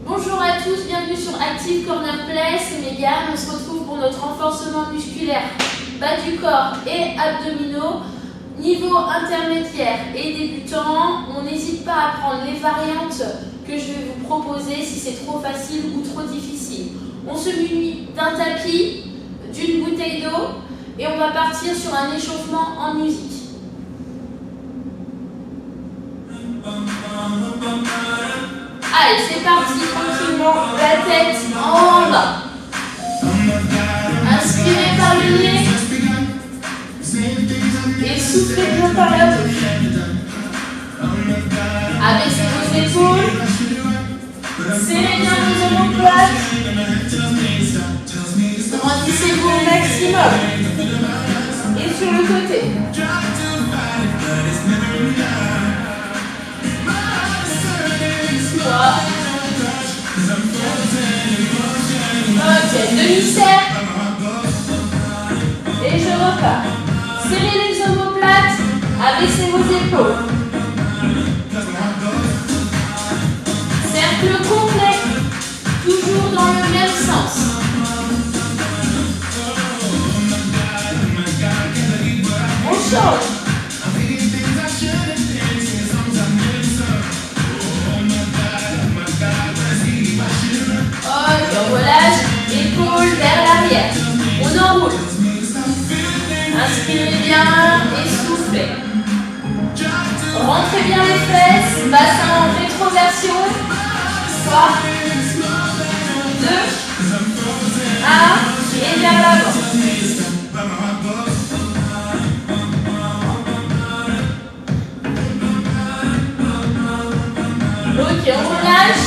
Bonjour à tous, bienvenue sur Active Corner Play, c'est Mégane. On se retrouve pour notre renforcement musculaire bas du corps et abdominaux. Niveau intermédiaire et débutant, on n'hésite pas à prendre les variantes que je vais vous proposer si c'est trop facile ou trop difficile. On se munit d'un tapis, d'une bouteille d'eau et on va partir sur un échauffement en musique. Allez, c'est parti, tranquillement, la tête en bas. Inspirez par le nez et soufflez bien par la bouche. Abaissez vos épaules, serrez bien vos omoplates, grandissez-vous au maximum. Et sur le côté. Ok, demi-cercle. Et je repars. Serrez les omoplates, abaissez vos épaules. Cercle complet, toujours dans le même sens. On change. Ok, on relâche, épaules vers l'arrière. On enroule. Inspirez bien et soufflez. Rentrez bien les fesses, bassin en rétroversion. 3, 2, 1 et vers l'avant. Ok, on relâche.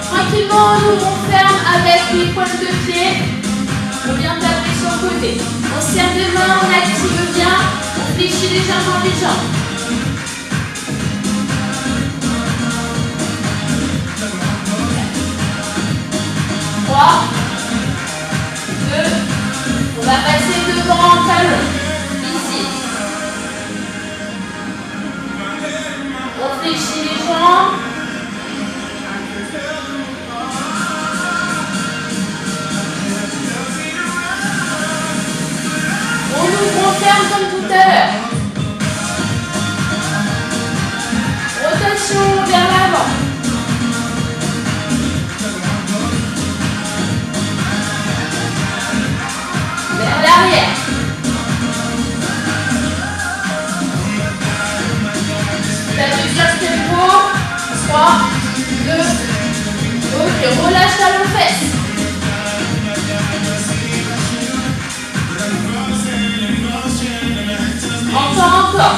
Tranquillement, on ferme avec les pointes de pied. On vient taper sur le côté. On serre les mains, on active bien. On fléchit légèrement les jambes. 3, 2, on va passer devant en talon. Ici. On fléchit les jambes. On ouvre, on ferme comme tout à l'heure. Rotation vers l'avant. Vers l'arrière. Tapez sur ce tempo. 3, 2. Ok, relâche talon-fesse. Encore.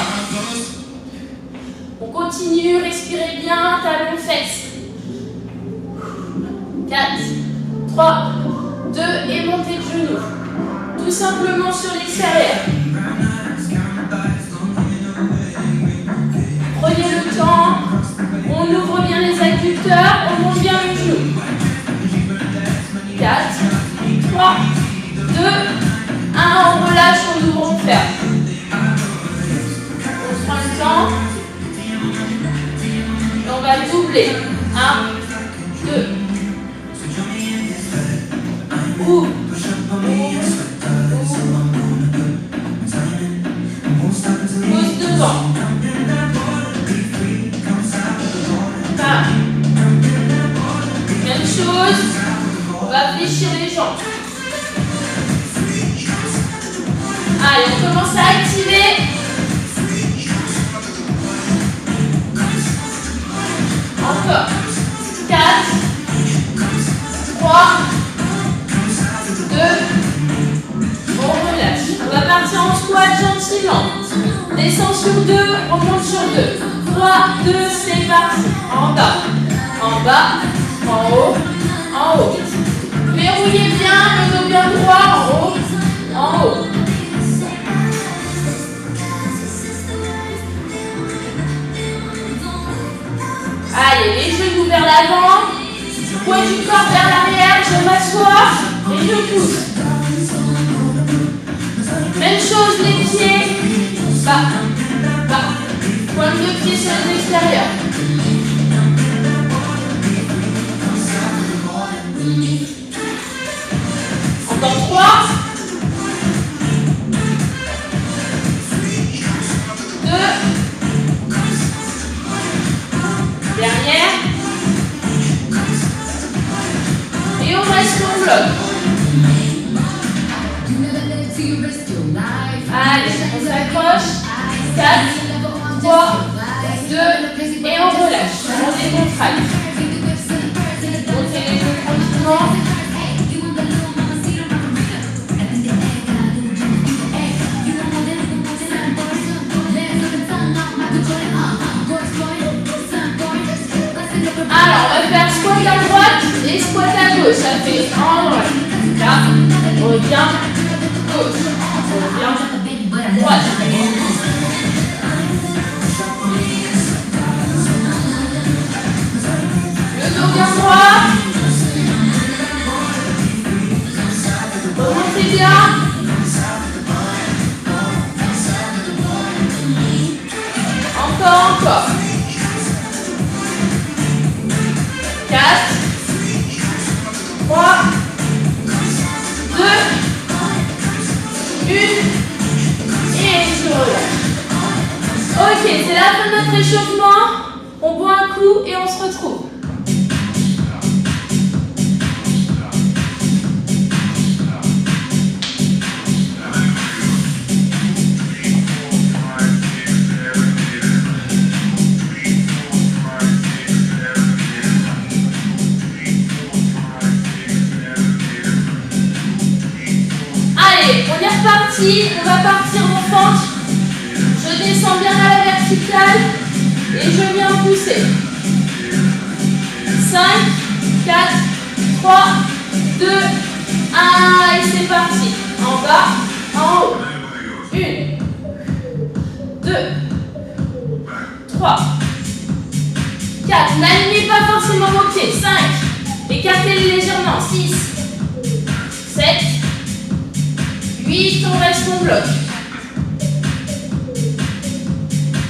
On continue, respirez bien, talon-fesse. 4, 3, 2 et montez de genoux. Tout simplement sur l'extérieur. Prenez le temps, on ouvre bien les adducteurs, on monte bien le genou. 4, 3, 2, 1, on relâche, on ouvre, on ferme. On prend le temps. Et on va doubler. 1, 2. Ouvre. Pose devant. Pas. Même chose. On va fléchir les jambes. Allez, on commence à activer. Encore. 4, 3, 2, on relâche. On va partir en squat gentiment. Descend sur 2, on monte sur 2. 3, 2, c'est parti. En bas, en haut, en haut. Verrouillez bien, le dos bien droit, en haut, en haut. Allez, les genoux vers l'avant, poids du corps vers l'arrière, je m'assois et je pousse. Même chose, les pieds, bas, pointe de pied sur les extérieurs. 4, 3, 2, et on relâche. On décontracte. Montez les genoux tranquillement. Alors, on va faire squat à droite et squat à gauche. Ça fait en droite. Là, on revient. Gauche. On revient. Droite. Le dos bien droit. Remontez bien. Encore. 4, 3, 2, 1, et je relâche. Ok, c'est la fin de notre échauffement. On boit un coup et on se retrouve. On va partir en fente. Je descends bien à la verticale et je viens pousser. 5, 4, 3, 2, 1 et c'est parti. En bas, en haut. 1, 2, 3, 4. N'alignez pas forcément vos pieds. 5, écartez-les légèrement. 6, 7, 8, on reste, on bloque.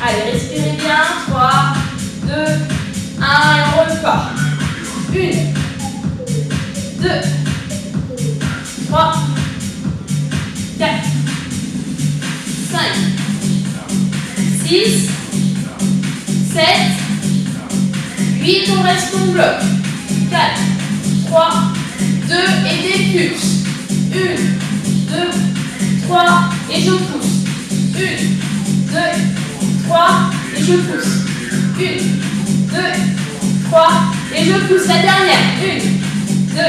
Allez, respirez bien. 3, 2, 1, et on repart. 1, 2, 3, 4, 5, 6, 7, 8, on reste, on bloque. 4, 3, 2, et des pulses. 1, 2, 3, et je pousse. 1, 2, 3, et je pousse. 1, 2, 3, et je pousse. La dernière. 1, 2,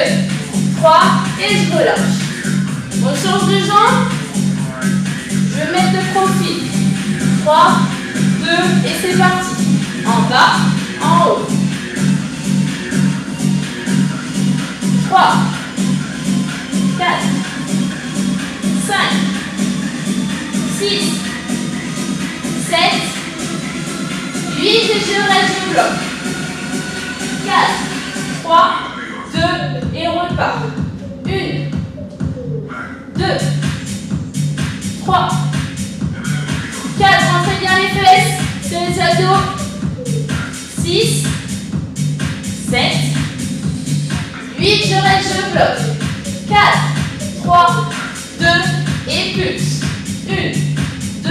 3, et je relâche. On change de jambe. Je vais mettre de profil. 3, 2, et c'est parti. En bas, en haut. 3, 4, 5, 6, 7, 8, et je reste, je bloque. 4, 3, 2, et on repart. 1, 2, 3, 4, rentrez bien les fesses, serrez les abdos. 6, 7, 8, je reste, je bloque. 4, 3, 2, et pulse. 1, 2,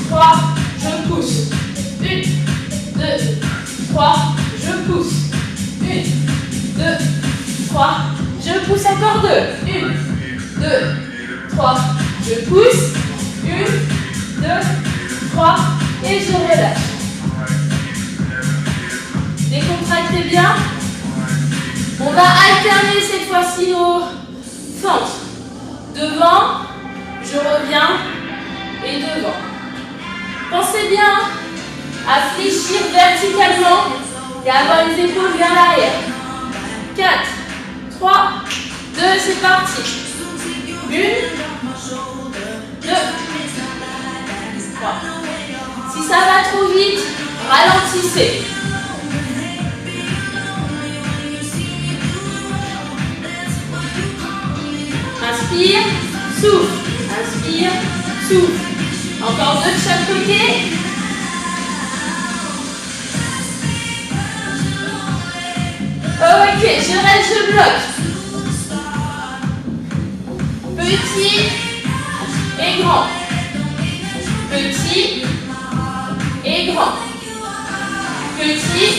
3, je pousse. 1, 2, 3, je pousse. 1, 2, 3, je pousse encore 2. 1, 2, 3, je pousse. 1, 2, 3, et je relâche. Décontractez bien. On va alterner cette fois-ci nos fentes. Devant, je reviens et devant. Pensez bien à fléchir verticalement et à avoir les épaules vers l'arrière. 4, 3, 2, c'est parti. 1, 2, 3. Si ça va trop vite, ralentissez. Inspire, souffle. Inspire, souffle. Encore 2 de chaque côté. Ok, je reste, je bloque. Petit et grand. Petit et grand. Petit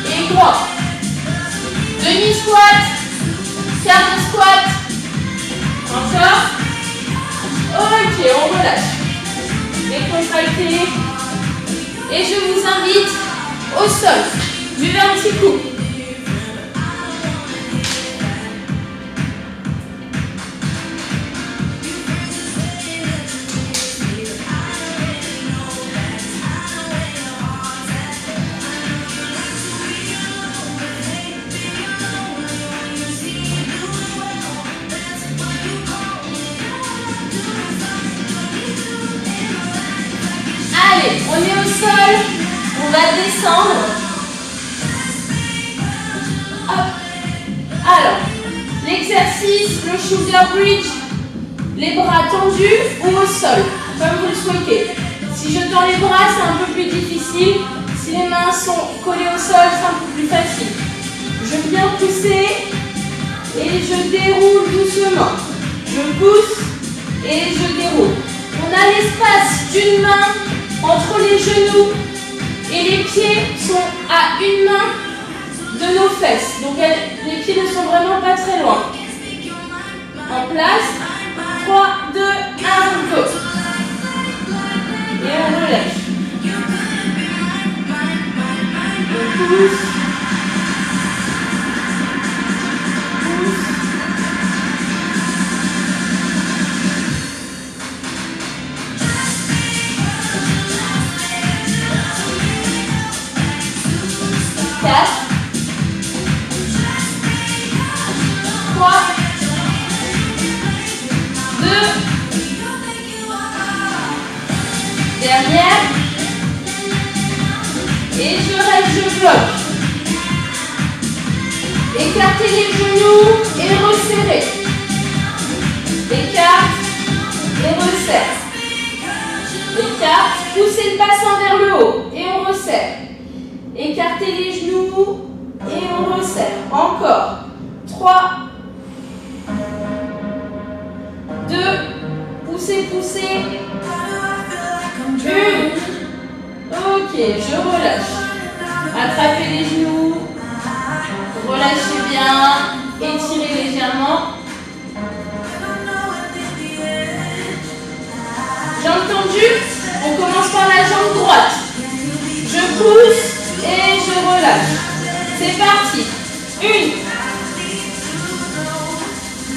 et grand. Demi-squat. Quart de squat. Encore. Ok, on relâche. Décontractez. Et je vous invite au sol. Buvez un petit coup. Allez, on est au sol, on va descendre. Hop. Alors, l'exercice, le shoulder bridge, les bras tendus ou au sol, comme vous le souhaitez. Si je tends les bras, c'est un peu plus difficile. Si les mains sont collées au sol, c'est un peu plus facile. Je viens pousser et je déroule doucement. Je pousse et je déroule. On a l'espace d'une main entre les genoux et les pieds sont à une main de nos fesses. Donc les pieds ne sont vraiment pas très loin. En place. 3, 2, 1, go. Et on relâche. On pousse. Dernière. Et je reste, je bloque. Écartez les genoux et resserrez. Écarte et resserre. Écarte, poussez le bassin vers le haut et on resserre. Écartez les genoux et on resserre. Encore. 3, 2, poussez, poussez. 1. Ok, je relâche. Attrapez les genoux. Relâchez bien. Étirez légèrement. Jambe tendue. On commence par la jambe droite. Je pousse et je relâche. C'est parti. 1,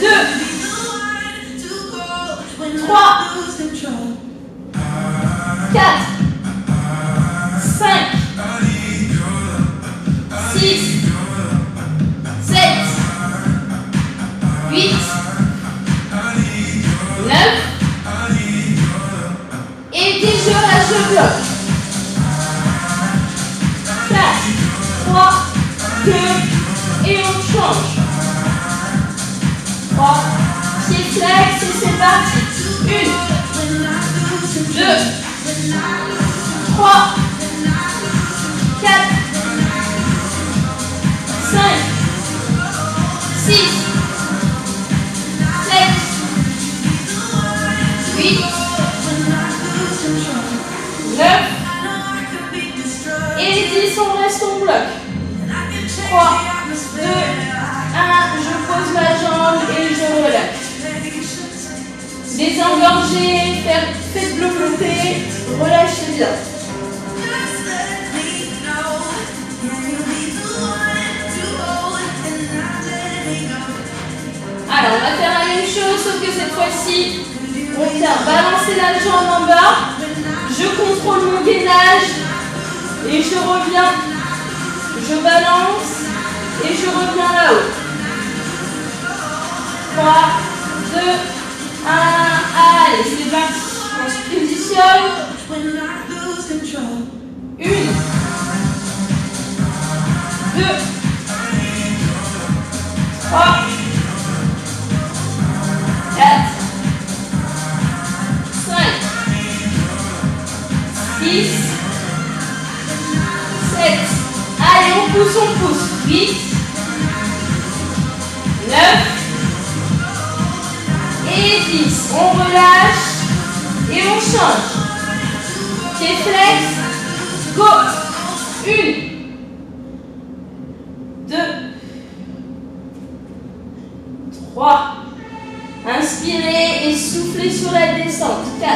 2, 3, 4, 5, 6, 7, 8, 9, et 10, je reste, je bloque. 4, 3, 2, et on change. 3, pieds flex et c'est parti. 1, 2, 3, 4, 5, 6, 7, 8, 9, et 10, on reste en bloc. 3, 2, 1, je pose ma jambe et je relâche. Désengorgez, faites le monter, relâchez bien. Alors, on va faire la même chose, sauf que cette fois-ci, on vient balancer la jambe en bas. Je contrôle mon gainage et je reviens. Je balance et je reviens là-haut. 3, 2, 1, allez, c'est parti. On se positionne. 1, 2, 3, 4, 5, 6, 7. Allez, on pousse. 8, 9, et 10. On relâche et on change. Pied flex. Go. 1, 2, 3. Inspirez et soufflez sur la descente. 4,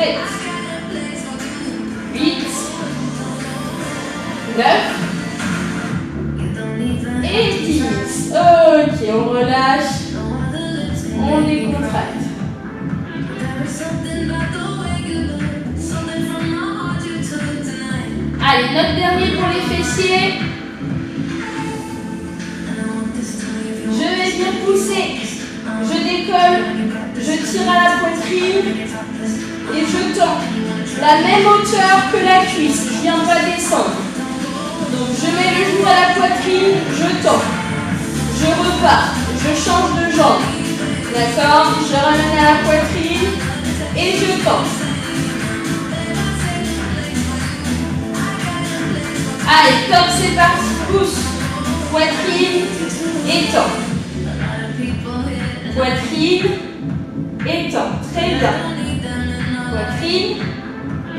7, 8, 9 et 10. Ok, on relâche, on décontracte. Allez, notre dernier pour les fessiers. Je vais bien pousser. Je décolle, je tire à la poitrine et je tends. La même hauteur que la cuisse, je ne viens pas descendre. Donc je mets le genou à la poitrine, je tends. Je repars, je change de jambe. D'accord? Je ramène à la poitrine et je tends. Allez, top, c'est parti. Pousse, poitrine et tends. Poitrine et tends. Très bien. Poitrine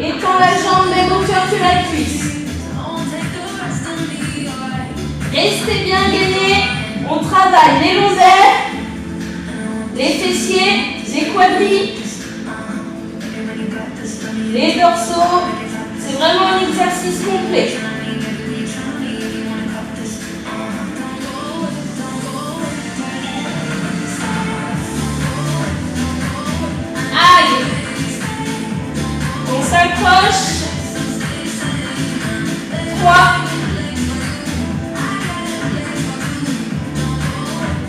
et tends la jambe, même hauteur que la cuisse. Restez bien gainés. On travaille les lombaires, les fessiers, les quadris, les dorsaux. C'est vraiment un exercice complet. Allez, on s'accroche. 3,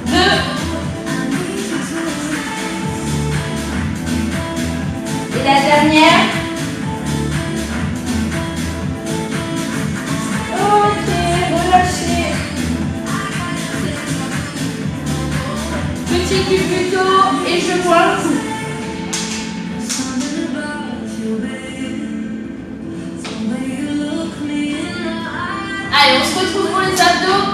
2, et la dernière. Ok, relâchez. Petit cul plutôt et je bois un coup. Allez, on se retrouve pour les abdos.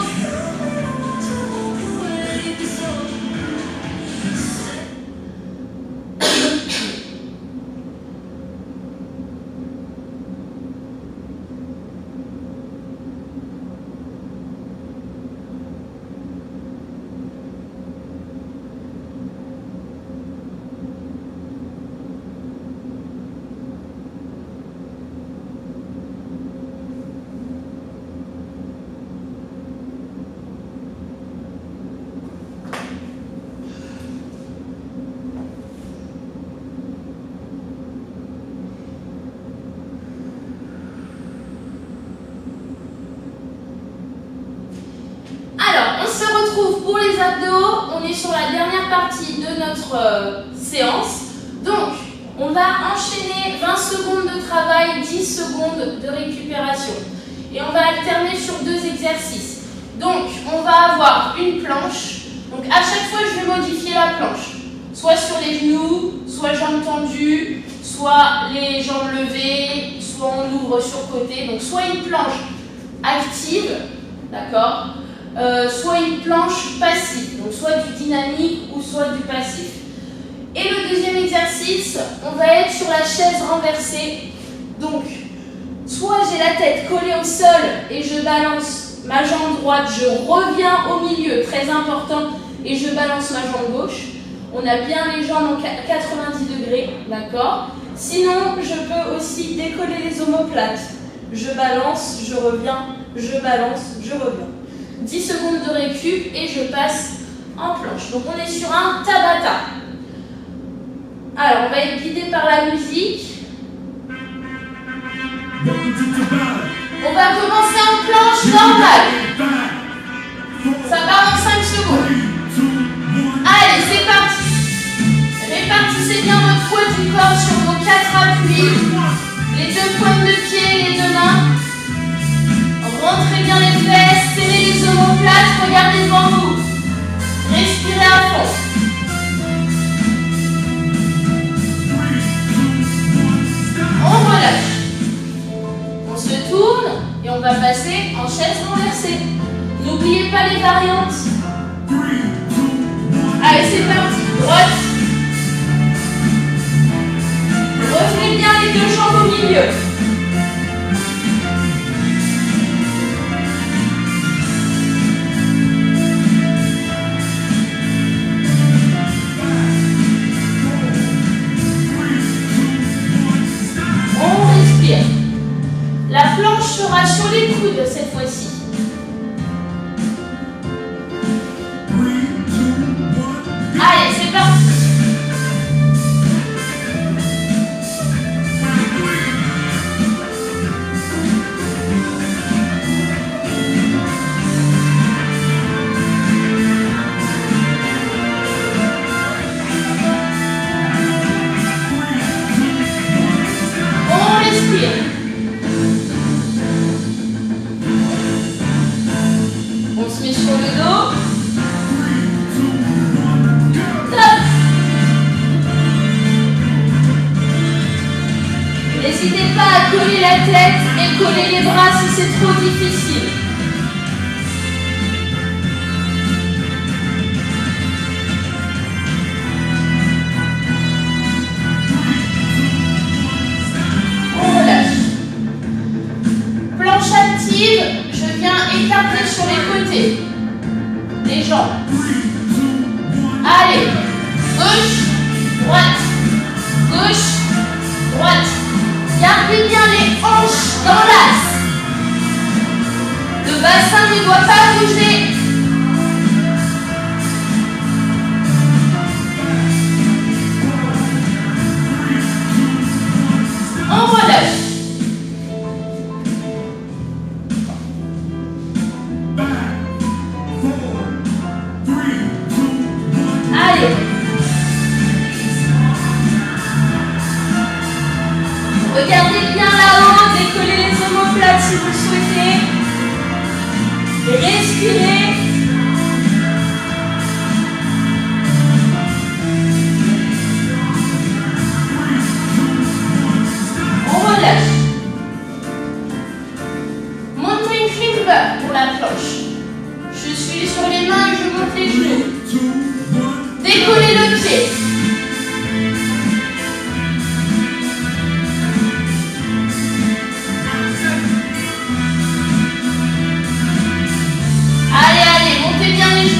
Pour les abdos, on est sur la dernière partie de notre séance. Donc, on va enchaîner 20 secondes de travail, 10 secondes de récupération. Et on va alterner sur 2 exercices. Donc, on va avoir une planche. Donc, à chaque fois, je vais modifier la planche. Soit sur les genoux, soit jambes tendues, soit les jambes levées, soit on ouvre sur côté. Donc, soit une planche active, d'accord ? Soit une planche passive, donc soit du dynamique ou soit du passif. Et le deuxième exercice, on va être sur la chaise renversée. Donc, soit j'ai la tête collée au sol et je balance ma jambe droite, je reviens au milieu, très important, et je balance ma jambe gauche. On a bien les jambes en 90 degrés, d'accord? Sinon, je peux aussi décoller les omoplates. Je balance, je reviens, je balance, je reviens. 10 secondes de récup et je passe en planche. Donc on est sur un Tabata. Alors on va être guidé par la musique. On va commencer en planche normale. Ça part dans 5 secondes. Allez, c'est parti. Répartissez bien votre poids du corps sur vos 4 appuis. Les 2 pointes de pied, les 2 mains. Rentrez bien les fesses, serrez les omoplates, regardez devant vous. Respirez à fond. On relâche. On se tourne et on va passer en chaise renversée. N'oubliez pas les variantes. Allez, c'est parti. Droite. Revenez bien les 2 jambes au milieu. coudes cette fois-ci. Allez, c'est parti. On respire. On se met sur le dos. N'hésitez pas à coller la tête et coller les bras si c'est trop difficile. On relâche. Planche active, je viens écarter sur les côtés. Les jambes. Allez, gauche, droite, gauche, droite. Gardez bien les hanches dans l'axe. Le bassin ne doit pas bouger. On relâche. Allez. Regardez bien là-haut, décollez les omoplates si vous le souhaitez. Respirez. On relâche. Mountain climber pour la planche. Je suis sur les mains et je monte les genoux. Décollez le pied.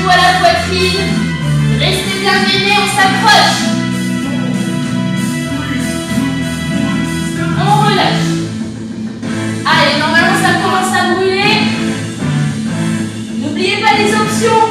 À la poitrine, restez bien gainés, on s'approche. On relâche. Allez, normalement ça commence à brûler. N'oubliez pas les options.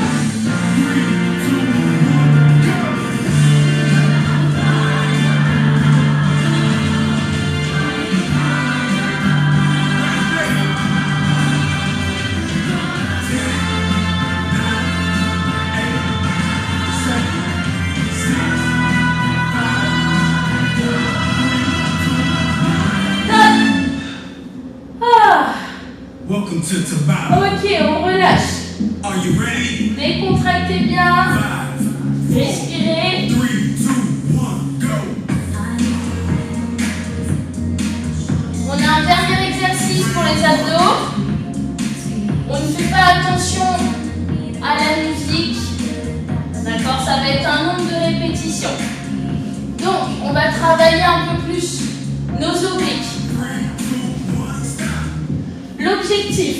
Ok, on relâche. Décontractez bien. Respirez. On a un dernier exercice pour les abdos. On ne fait pas attention à la musique. D'accord, ça va être un nombre de répétitions. Donc, on va travailler un peu plus nos obliques. L'objectif,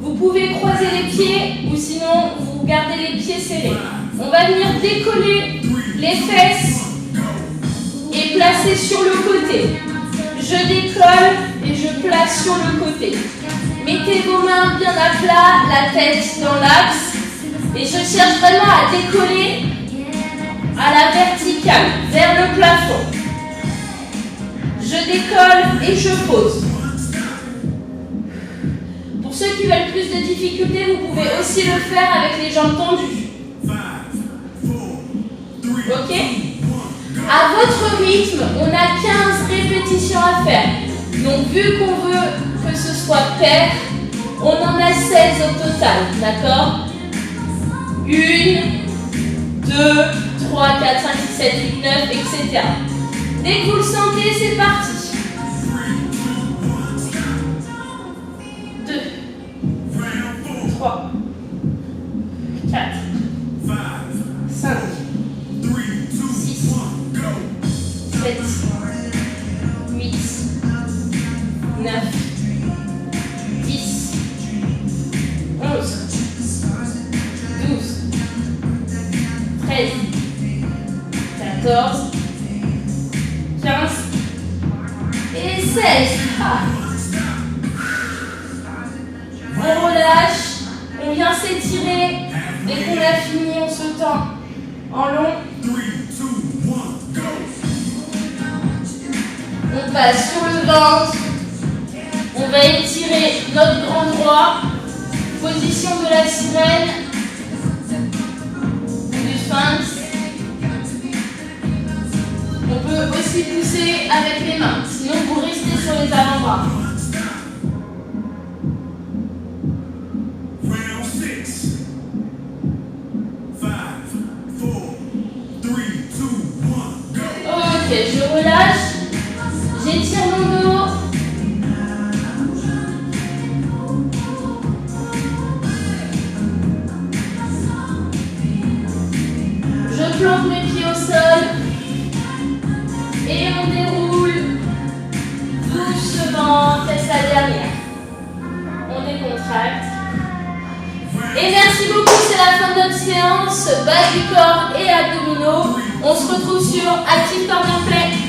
vous pouvez croiser les pieds ou sinon vous gardez les pieds serrés. On va venir décoller les fesses et placer sur le côté. Je décolle et je place sur le côté. Mettez vos mains bien à plat, la tête dans l'axe et je cherche vraiment à décoller à la verticale, vers le plafond. Je décolle et je pose. Pour ceux qui veulent plus de difficultés, vous pouvez aussi le faire avec les jambes tendues. Ok? À votre rythme, on a 15 répétitions à faire. Donc, vu qu'on veut que ce soit pair, on en a 16 au total. D'accord? 1, 2, 3, 4, 5, 6, 7, 8, 9, etc. Dès que vous le sentez, c'est parti. 2, 3, 4, 5, 6, 7, 8, 9, 10, 11, 12, 13, 14, 15 et 16. Ah. On relâche, on vient s'étirer. Dès qu'on a fini, on se tend en long. On passe sur le ventre. On va étirer notre grand droit. Position de la sirène. Du sphinx. On peut aussi pousser avec les mains. Sinon, vous restez sur les avant-bras. Ok, je relâche. J'étire mon dos. Je plante mes pieds au sol. Et on déroule doucement, faites la dernière. On décontracte. Et merci beaucoup, c'est la fin de notre séance. Bas du corps et abdominaux. On se retrouve sur Active Corner Play.